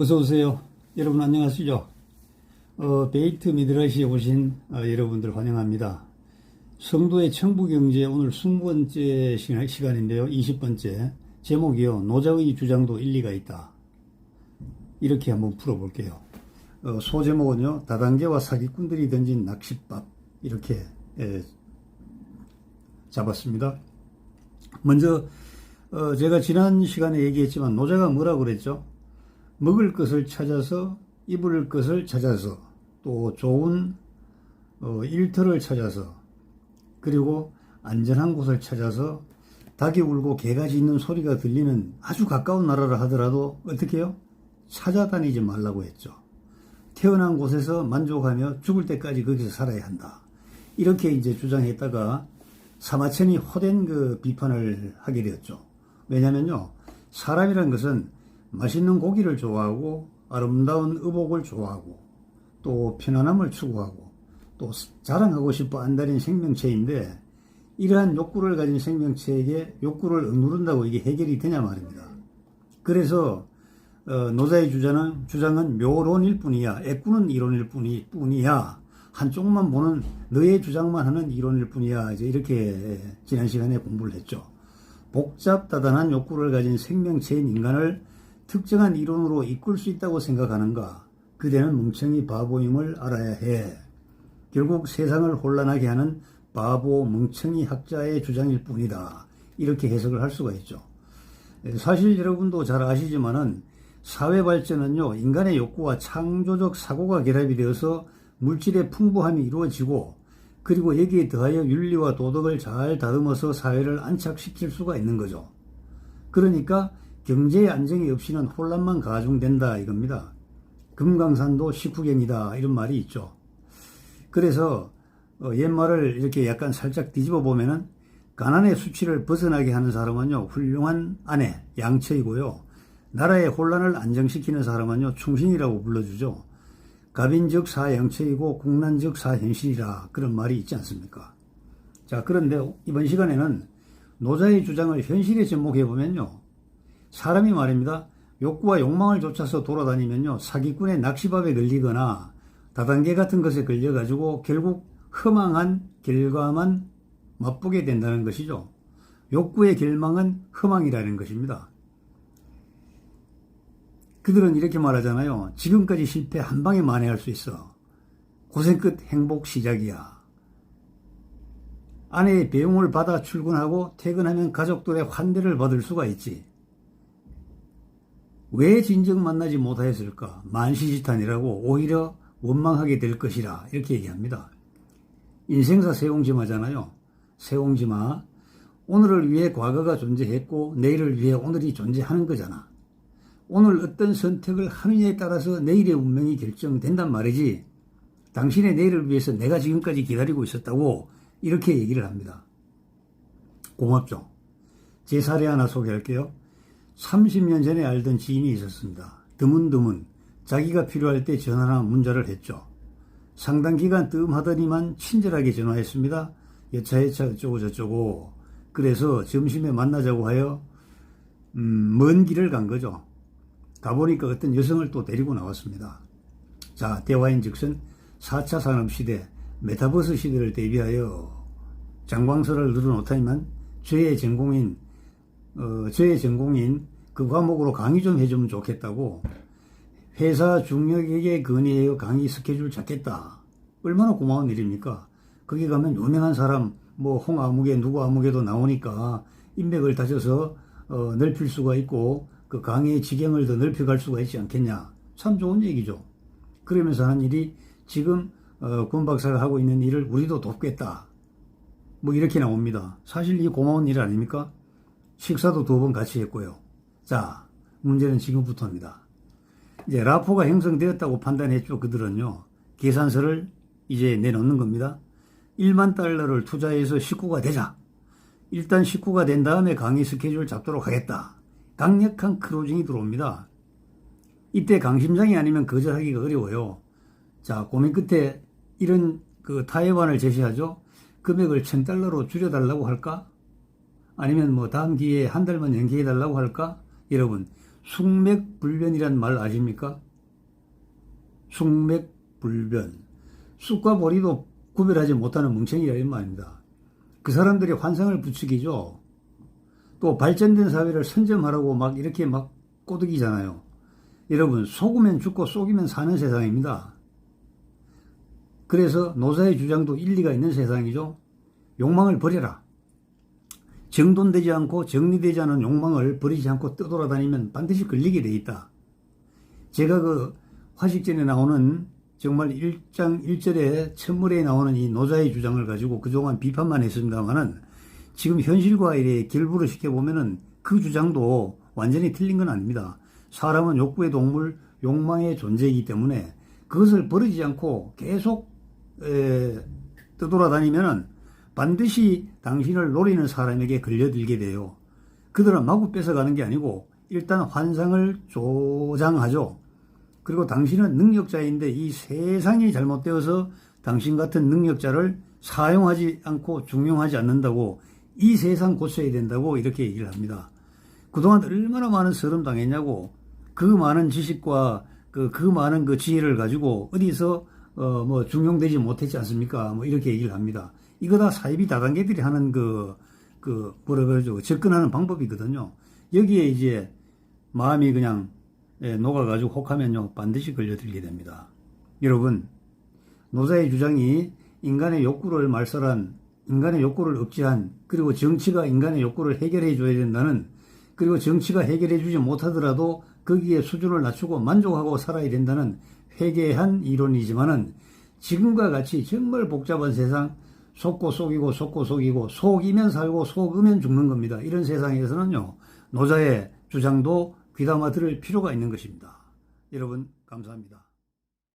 어서 오세요. 여러분 안녕하시죠? 베이트 미드라시에 오신 여러분들 환영합니다. 성도의 청부경제 오늘 20번째 시간인데요. 20번째 제목이요. 노자의 주장도 일리가 있다. 이렇게 한번 풀어볼게요. 소제목은요. 다단계와 사기꾼들이 던진 낚싯밥 이렇게 잡았습니다. 먼저 제가 지난 시간에 얘기했지만 노자가 뭐라고 그랬죠? 먹을 것을 찾아서 입을 것을 찾아서 또 좋은 일터를 찾아서 그리고 안전한 곳을 찾아서 닭이 울고 개가 짖는 소리가 들리는 아주 가까운 나라라 하더라도 어떻게 해요? 찾아다니지 말라고 했죠. 태어난 곳에서 만족하며 죽을 때까지 거기서 살아야 한다. 이렇게 이제 주장했다가 사마천이 호된 그 비판을 하게 되었죠. 왜냐면요. 사람이란 것은 맛있는 고기를 좋아하고 아름다운 의복을 좋아하고 또 편안함을 추구하고 또 자랑하고 싶어 안달인 생명체인데 이러한 욕구를 가진 생명체에게 욕구를 억누른다고 이게 해결이 되냐 말입니다. 그래서 노자의 주장은 묘론일 뿐이야. 애꾸는 이론일 뿐이야. 한쪽만 보는 너의 주장만 하는 이론일 뿐이야. 이제 이렇게 지난 시간에 공부를 했죠. 복잡다단한 욕구를 가진 생명체인 인간을 특정한 이론으로 이끌 수 있다고 생각하는가? 그대는 멍청이 바보임을 알아야 해. 결국 세상을 혼란하게 하는 바보 멍청이 학자의 주장일 뿐이다. 이렇게 해석을 할 수가 있죠. 사실 여러분도 잘 아시지만은 사회 발전은요, 인간의 욕구와 창조적 사고가 결합이 되어서 물질의 풍부함이 이루어지고 그리고 여기에 더하여 윤리와 도덕을 잘 다듬어서 사회를 안착시킬 수가 있는 거죠. 그러니까 경제의 안정이 없이는 혼란만 가중된다 이겁니다. 금강산도 식후경이다 이런 말이 있죠. 그래서 옛말을 이렇게 약간 살짝 뒤집어 보면은 가난의 수치를 벗어나게 하는 사람은요 훌륭한 아내 양처이고요. 나라의 혼란을 안정시키는 사람은요 충신이라고 불러주죠. 갑인즉 사양처이고 국난즉 사현실이라 그런 말이 있지 않습니까? 자, 그런데 이번 시간에는 노자의 주장을 현실에 접목해 보면요. 사람이 말입니다. 욕구와 욕망을 쫓아서 돌아다니면요. 사기꾼의 낚시밥에 걸리거나 다단계 같은 것에 걸려가지고 결국 허망한 결과만 맛보게 된다는 것이죠. 욕구의 결망은 허망이라는 것입니다. 그들은 이렇게 말하잖아요. 지금까지 실패 한 방에 만회할 수 있어. 고생 끝 행복 시작이야. 아내의 배웅을 받아 출근하고 퇴근하면 가족들의 환대를 받을 수가 있지. 왜 진정 만나지 못하였을까? 만시지탄이라고 오히려 원망하게 될 것이라 이렇게 얘기합니다. 인생사 세옹지마잖아요. 세옹지마. 오늘을 위해 과거가 존재했고 내일을 위해 오늘이 존재하는 거잖아. 오늘 어떤 선택을 하느냐에 따라서 내일의 운명이 결정된단 말이지. 당신의 내일을 위해서 내가 지금까지 기다리고 있었다고 이렇게 얘기를 합니다. 고맙죠. 제 사례 하나 소개할게요. 30년 전에 알던 지인이 있었습니다. 드문드문 자기가 필요할 때 전화나 문자를 했죠. 상당 기간 뜸하더니만 친절하게 전화했습니다. 여차 어쩌고 저쩌고. 그래서 점심에 만나자고 하여 먼 길을 간 거죠. 가보니까 어떤 여성을 또 데리고 나왔습니다. 자, 대화인즉슨 4차 산업시대 메타버스 시대를 대비하여 장광설을 늘어놓다니만 저의 전공인 그 과목으로 강의 좀 해주면 좋겠다고 회사 중역에게 건의하여 강의 스케줄 잡겠다. 얼마나 고마운 일입니까? 거기 가면 유명한 사람 뭐 홍아무개 누구 아무개도 나오니까 인맥을 다져서 넓힐 수가 있고 그 강의의 지경을 더 넓혀갈 수가 있지 않겠냐. 참 좋은 얘기죠. 그러면서 하는 일이 지금 권 박사가 하고 있는 일을 우리도 돕겠다. 뭐 이렇게 나옵니다. 사실 이 고마운 일 아닙니까? 식사도 2번 같이 했고요. 자, 문제는 지금부터입니다. 이제 라포가 형성되었다고 판단했죠. 그들은요. 계산서를 이제 내놓는 겁니다. 1만 달러를 투자해서 식구가 되자. 일단 식구가 된 다음에 강의 스케줄 잡도록 하겠다. 강력한 크로징이 들어옵니다. 이때 강심장이 아니면 거절하기가 어려워요. 자, 고민 끝에 이런 그 타협안을 제시하죠. 금액을 1000달러로 줄여달라고 할까? 아니면 뭐 다음 기회에 한 달만 연기해달라고 할까? 여러분, 숙맥불변이란 말 아십니까? 숙맥불변. 쑥과 보리도 구별하지 못하는 멍청이라 이런 말입니다. 그 사람들이 환상을 부추기죠. 또 발전된 사회를 선점하라고 막 이렇게 막 꼬드기잖아요. 여러분, 속으면 죽고 속이면 사는 세상입니다. 그래서 노사의 주장도 일리가 있는 세상이죠. 욕망을 버려라. 정돈되지 않고 정리되지 않은 욕망을 버리지 않고 떠돌아다니면 반드시 걸리게 돼 있다. 제가 그 화식전에 나오는 정말 1장 1절에 첫물에 나오는 이 노자의 주장을 가지고 그동안 비판만 했습니다만은 지금 현실과 이래 결부를 시켜보면은 그 주장도 완전히 틀린 건 아닙니다. 사람은 욕구의 동물, 욕망의 존재이기 때문에 그것을 버리지 않고 계속 떠돌아다니면은 반드시 당신을 노리는 사람에게 걸려들게 돼요. 그들은 마구 뺏어가는 게 아니고 일단 환상을 조장하죠. 그리고 당신은 능력자인데 이 세상이 잘못되어서 당신 같은 능력자를 사용하지 않고 중용하지 않는다고 이 세상 고쳐야 된다고 이렇게 얘기를 합니다. 그동안 얼마나 많은 서름 당했냐고 그 많은 지식과 그 많은 그 지혜를 가지고 어디서 뭐 중용되지 못했지 않습니까? 뭐 이렇게 얘기를 합니다. 이거 다 사이비 다단계들이 하는 뭐라 그러죠? 접근하는 방법이거든요. 여기에 이제 마음이 그냥 녹아가지고 혹하면요 반드시 걸려들게 됩니다. 여러분, 노자의 주장이 인간의 욕구를 말살한, 인간의 욕구를 억제한, 그리고 정치가 인간의 욕구를 해결해 줘야 된다는, 그리고 정치가 해결해 주지 못하더라도 거기에 수준을 낮추고 만족하고 살아야 된다는 회개한 이론이지만은 지금과 같이 정말 복잡한 세상, 속고 속이고 속고 속이고 속이면 살고 속으면 죽는 겁니다. 이런 세상에서는요 노자의 주장도 귀담아 들을 필요가 있는 것입니다. 여러분 감사합니다.